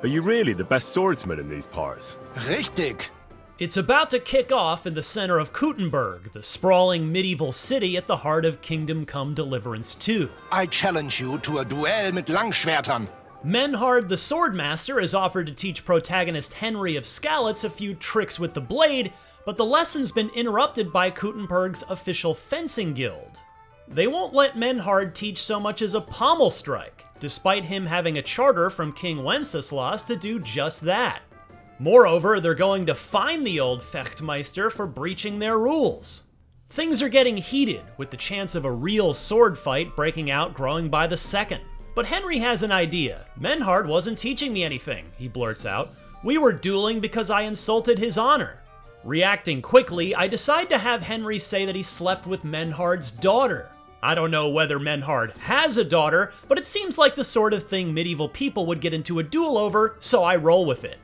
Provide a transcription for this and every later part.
Are you really the best swordsman in these parts? Richtig. It's about to kick off in the center of Kuttenberg, the sprawling medieval city at the heart of Kingdom Come Deliverance 2. I challenge you to a duel mit Langschwertern. Menhard the Swordmaster is offered to teach protagonist Henry of Skalitz a few tricks with the blade, but the lesson's been interrupted by Kuttenberg's official fencing guild. They won't let Menhard teach so much as a pommel strike, despite him having a charter from King Wenceslas to do just that. Moreover, they're going to fine the old Fechtmeister for breaching their rules. Things are getting heated, with the chance of a real sword fight breaking out growing by the second. But Henry has an idea. Menhard wasn't teaching me anything, he blurts out. We were dueling because I insulted his honor. Reacting quickly, I decide to have Henry say that he slept with Menhard's daughter. I don't know whether Menhard has a daughter, but it seems like the sort of thing medieval people would get into a duel over, so I roll with it.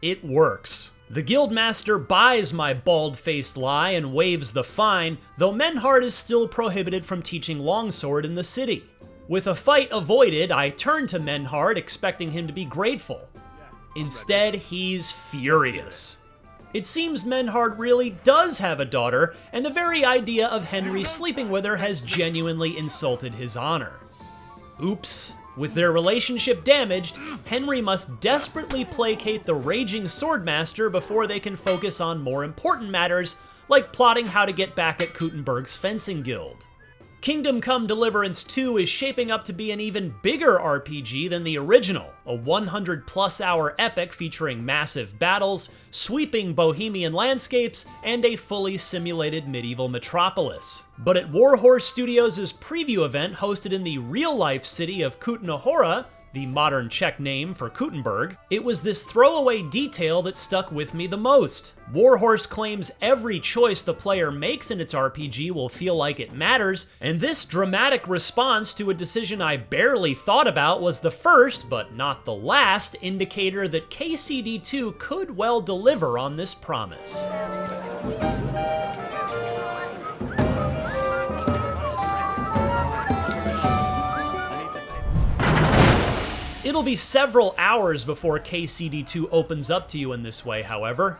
It works. The guildmaster buys my bald-faced lie and waives the fine, though Menhard is still prohibited from teaching longsword in the city. With a fight avoided, I turn to Menhard expecting him to be grateful. Instead, he's furious. It seems Menhard really does have a daughter, and the very idea of Henry sleeping with her has genuinely insulted his honor. Oops. With their relationship damaged, Henry must desperately placate the raging swordmaster before they can focus on more important matters, like plotting how to get back at Kuttenberg's fencing guild. Kingdom Come Deliverance 2 is shaping up to be an even bigger RPG than the original, a 100-plus hour epic featuring massive battles, sweeping bohemian landscapes, and a fully simulated medieval metropolis. But at Warhorse Studios' preview event hosted in the real-life city of Kutna-Hora, the modern Czech name for Kuttenberg, it was this throwaway detail that stuck with me the most. Warhorse claims every choice the player makes in its RPG will feel like it matters, and this dramatic response to a decision I barely thought about was the first, but not the last, indicator that KCD2 could well deliver on this promise. It'll be several hours before KCD2 opens up to you in this way, however.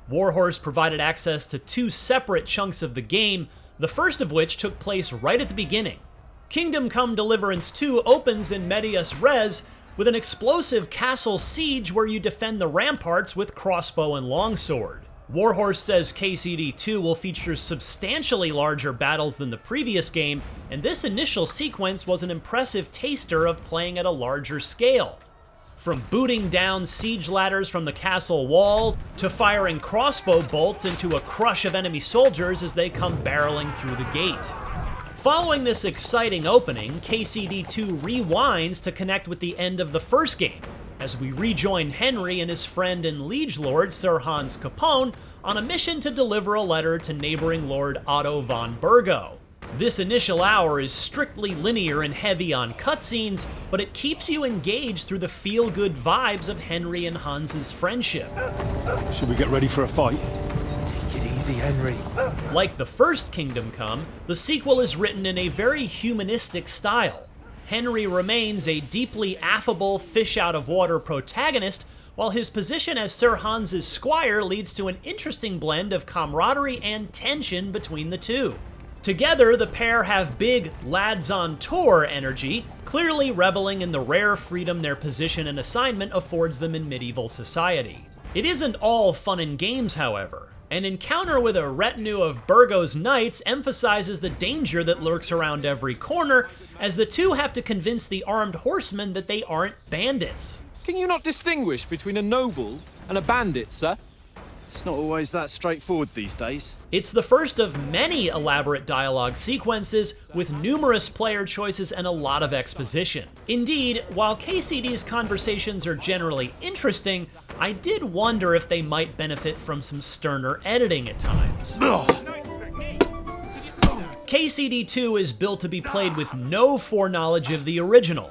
Warhorse provided access to two separate chunks of the game, the first of which took place right at the beginning. Kingdom Come Deliverance 2 opens in medias res with an explosive castle siege where you defend the ramparts with crossbow and longsword. Warhorse says KCD2 will feature substantially larger battles than the previous game, and this initial sequence was an impressive taster of playing at a larger scale. From booting down siege ladders from the castle wall, to firing crossbow bolts into a crush of enemy soldiers as they come barreling through the gate. Following this exciting opening, KCD2 rewinds to connect with the end of the first game, as we rejoin Henry and his friend and liege lord Sir Hans Capone on a mission to deliver a letter to neighboring Lord Otto von Burgo. This initial hour is strictly linear and heavy on cutscenes, but it keeps you engaged through the feel-good vibes of Henry and Hans's friendship. Should we get ready for a fight? Take it easy, Henry. Like the first Kingdom Come, the sequel is written in a very humanistic style. Henry remains a deeply affable, fish-out-of-water protagonist, while his position as Sir Hans's squire leads to an interesting blend of camaraderie and tension between the two. Together, the pair have big lads-on-tour energy, clearly reveling in the rare freedom their position and assignment affords them in medieval society. It isn't all fun and games, however. An encounter with a retinue of Burgo's knights emphasizes the danger that lurks around every corner, as the two have to convince the armed horsemen that they aren't bandits. Can you not distinguish between a noble and a bandit, sir? It's not always that straightforward these days. It's the first of many elaborate dialogue sequences, with numerous player choices and a lot of exposition. Indeed, while KCD's conversations are generally interesting, I did wonder if they might benefit from some sterner editing at times. KCD2 is built to be played with no foreknowledge of the original.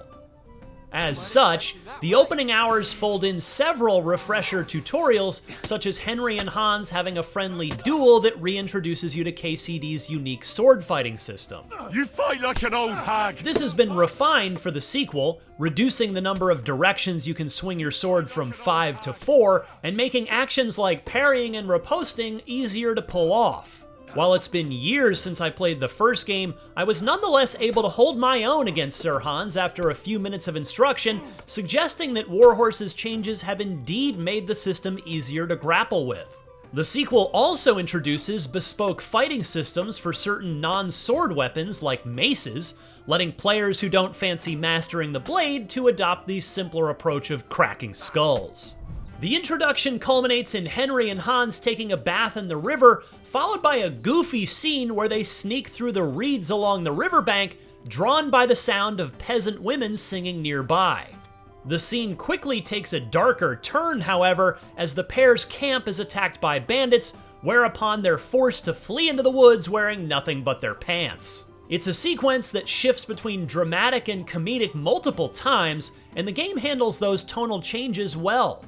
As such, the opening hours fold in several refresher tutorials, such as Henry and Hans having a friendly duel that reintroduces you to KCD's unique sword fighting system. You fight like an old hag! This has been refined for the sequel, reducing the number of directions you can swing your sword from 5 to 4, and making actions like parrying and riposting easier to pull off. While it's been years since I played the first game, I was nonetheless able to hold my own against Sir Hans after a few minutes of instruction, suggesting that Warhorse's changes have indeed made the system easier to grapple with. The sequel also introduces bespoke fighting systems for certain non-sword weapons like maces, letting players who don't fancy mastering the blade to adopt the simpler approach of cracking skulls. The introduction culminates in Henry and Hans taking a bath in the river, followed by a goofy scene where they sneak through the reeds along the riverbank, drawn by the sound of peasant women singing nearby. The scene quickly takes a darker turn, however, as the pair's camp is attacked by bandits, whereupon they're forced to flee into the woods wearing nothing but their pants. It's a sequence that shifts between dramatic and comedic multiple times, and the game handles those tonal changes well.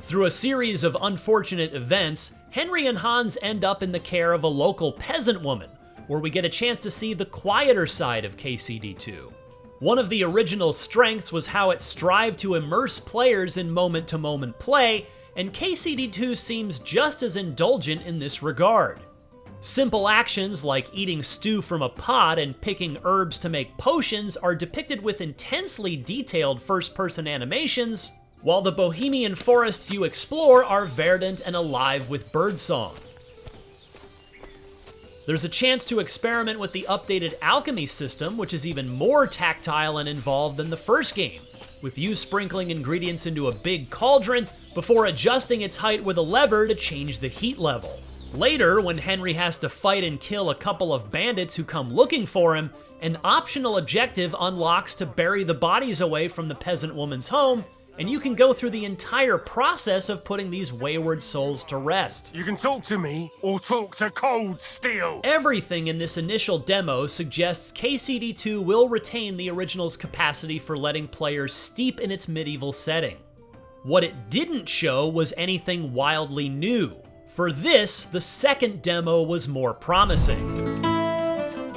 Through a series of unfortunate events, Henry and Hans end up in the care of a local peasant woman, where we get a chance to see the quieter side of KCD2. One of the original strengths was how it strived to immerse players in moment-to-moment play, and KCD2 seems just as indulgent in this regard. Simple actions like eating stew from a pot and picking herbs to make potions are depicted with intensely detailed first-person animations, while the Bohemian forests you explore are verdant and alive with birdsong. There's a chance to experiment with the updated alchemy system, which is even more tactile and involved than the first game, with you sprinkling ingredients into a big cauldron before adjusting its height with a lever to change the heat level. Later, when Henry has to fight and kill a couple of bandits who come looking for him, an optional objective unlocks to bury the bodies away from the peasant woman's home, and you can go through the entire process of putting these wayward souls to rest. You can talk to me, or talk to cold steel! Everything in this initial demo suggests KCD2 will retain the original's capacity for letting players steep in its medieval setting. What it didn't show was anything wildly new. For this, the second demo was more promising.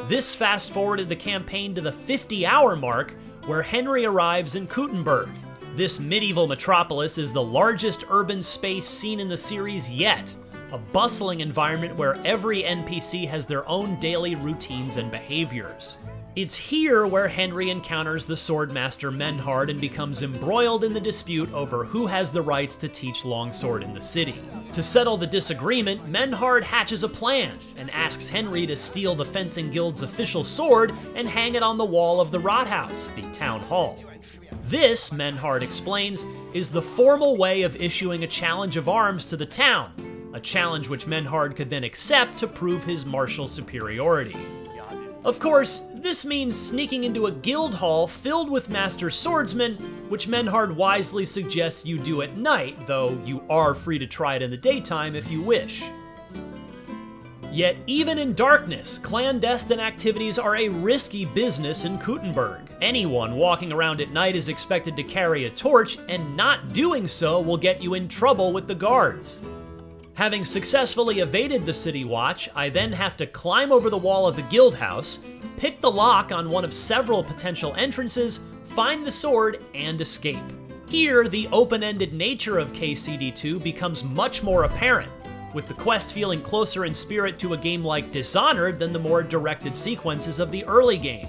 This fast-forwarded the campaign to the 50-hour mark, where Henry arrives in Kuttenberg. This medieval metropolis is the largest urban space seen in the series yet, a bustling environment where every NPC has their own daily routines and behaviors. It's here where Henry encounters the swordmaster Menhard and becomes embroiled in the dispute over who has the rights to teach longsword in the city. To settle the disagreement, Menhard hatches a plan and asks Henry to steal the Fencing Guild's official sword and hang it on the wall of the Rathaus, the town hall. This, Menhard explains, is the formal way of issuing a challenge of arms to the town, a challenge which Menhard could then accept to prove his martial superiority. Of course, this means sneaking into a guild hall filled with master swordsmen, which Menhard wisely suggests you do at night, though you are free to try it in the daytime if you wish. Yet even in darkness, clandestine activities are a risky business in Kuttenberg. Anyone walking around at night is expected to carry a torch, and not doing so will get you in trouble with the guards. Having successfully evaded the city watch, I then have to climb over the wall of the guild house, pick the lock on one of several potential entrances, find the sword, and escape. Here, the open-ended nature of KCD2 becomes much more apparent, with the quest feeling closer in spirit to a game like Dishonored than the more directed sequences of the early game.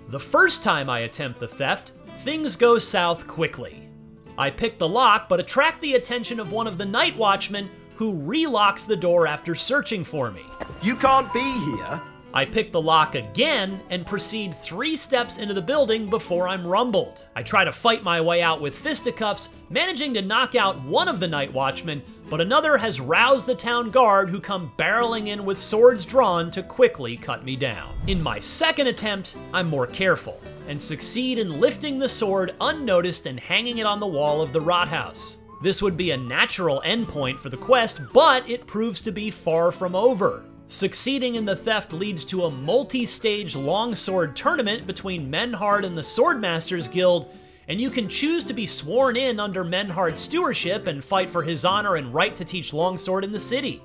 The first time I attempt the theft, things go south quickly. I pick the lock, but attract the attention of one of the night watchmen, who relocks the door after searching for me. You can't be here. I pick the lock again and proceed 3 steps into the building before I'm rumbled. I try to fight my way out with fisticuffs, managing to knock out one of the night watchmen, but another has roused the town guard who come barreling in with swords drawn to quickly cut me down. In my second attempt, I'm more careful, and succeed in lifting the sword unnoticed and hanging it on the wall of the Rathaus. This would be a natural endpoint for the quest, but it proves to be far from over. Succeeding in the theft leads to a multi-stage longsword tournament between Menhard and the Swordmasters Guild, and you can choose to be sworn in under Menhard's stewardship and fight for his honor and right to teach longsword in the city.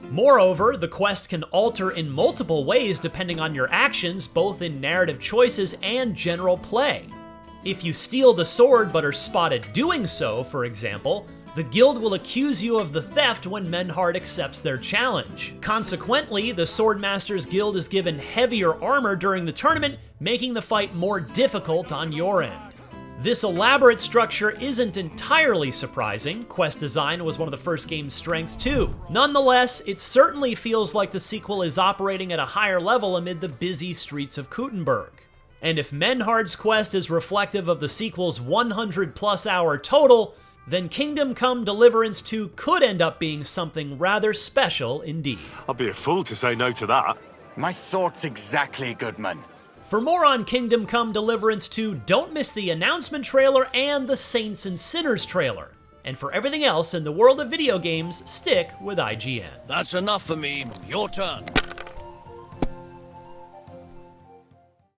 Moreover, the quest can alter in multiple ways depending on your actions, both in narrative choices and general play. If you steal the sword but are spotted doing so, for example, the guild will accuse you of the theft when Menhard accepts their challenge. Consequently, the Swordmasters Guild is given heavier armor during the tournament, making the fight more difficult on your end. This elaborate structure isn't entirely surprising. Quest design was one of the first game's strengths too. Nonetheless, it certainly feels like the sequel is operating at a higher level amid the busy streets of Kuttenberg. And if Menhard's quest is reflective of the sequel's 100+ hour total, then Kingdom Come Deliverance 2 could end up being something rather special indeed. I'd be a fool to say no to that. My thoughts exactly, Goodman. For more on Kingdom Come Deliverance 2, don't miss the announcement trailer and the Saints and Sinners trailer. And for everything else in the world of video games, stick with IGN. That's enough for me. Your turn.